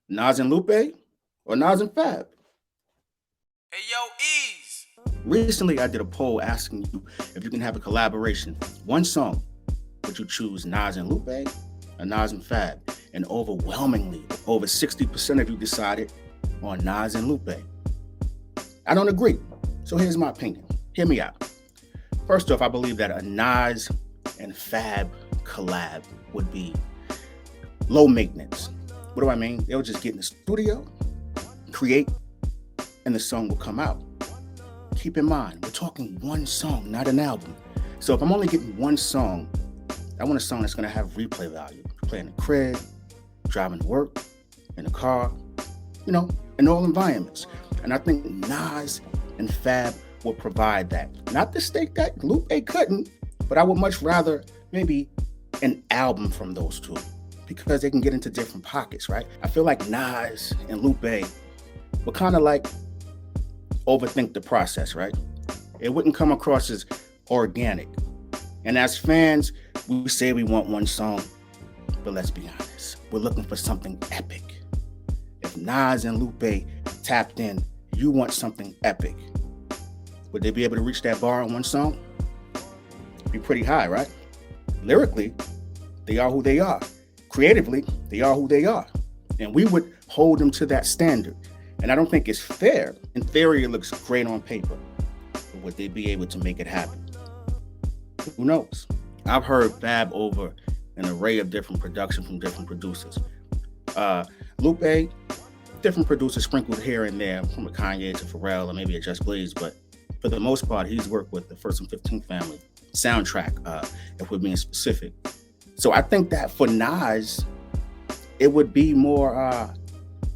Nas and Lupe or Nas and Fab? Hey, yo, Eeze. Recently, I did a poll asking you if you can have a collaboration, one song, would you choose Nas and Lupe or Nas and Fab? And overwhelmingly, over 60% of you decided on Nas and Lupe. I don't agree, so here's my opinion. Hear me out. First off, I believe that a Nas and Fab collab would be low maintenance. What do I mean? They'll just get in the studio, create, and the song will come out. Keep in mind, we're talking one song, not an album. So if I'm only getting one song, I want a song that's going to have replay value. Play in the crib, driving to work, in the car, in all environments. And I think Nas and Fab will provide that. Not to state that Lupe couldn't, but I would much rather maybe an album from those two because they can get into different pockets, right? I feel like Nas and Lupe would kind of like overthink the process, right? It wouldn't come across as organic. And as fans, we say we want one song, but let's be honest, we're looking for something epic. If Nas and Lupe tapped in, you want something epic. Would they be able to reach that bar on one song? It'd be pretty high, right? Lyrically, they are who they are. Creatively, they are who they are. And we would hold them to that standard. And I don't think it's fair. In theory, it looks great on paper. But would they be able to make it happen? Who knows? I've heard Fab over an array of different production from different producers. Lupe, different producers sprinkled here and there, from a Kanye to Pharrell or maybe a Just Blaze, but for the most part, he's worked with the First and 15th Family soundtrack, if we're being specific. So I think that for Nas, it would be more,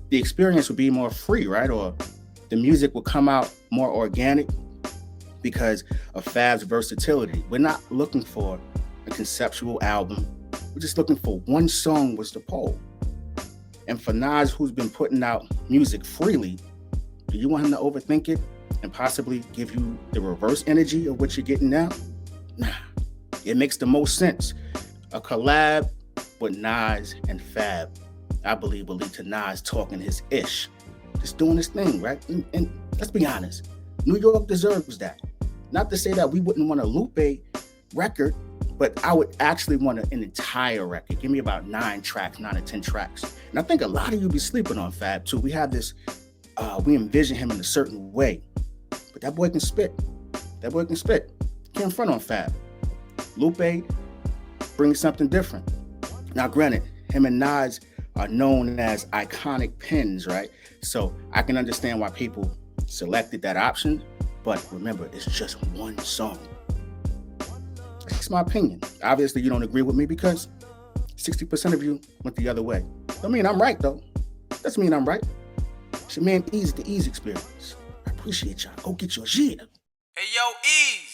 the experience would be more free, right? Or the music would come out more organic because of Fab's versatility. We're not looking for a conceptual album. We're just looking for one song was the poll. And for Nas, who's been putting out music freely, do you want him to overthink it and possibly give you the reverse energy of what you're getting now? Nah, it makes the most sense. A collab with Nas and Fab, I believe, will lead to Nas talking his ish, just doing his thing, right? And let's be honest, New York deserves that. Not to say that we wouldn't want a Lupe record, but I would actually want an entire record. Give me about 9 or 10 tracks. And I think a lot of you be sleeping on Fab too. We have this, we envision him in a certain way, but that boy can spit. That boy can spit. Can't front on Fab. Lupe brings something different. Now, granted, him and Nas are known as iconic pens, right? So I can understand why people selected that option, but remember, it's just one song. That's my opinion. Obviously, you don't agree with me because 60% of you went the other way. Don't mean I'm right, though. Doesn't mean I'm right. It's your man Eeze, TheEezeExperience. I appreciate y'all. Go get your shit. Hey, yo, Eeze.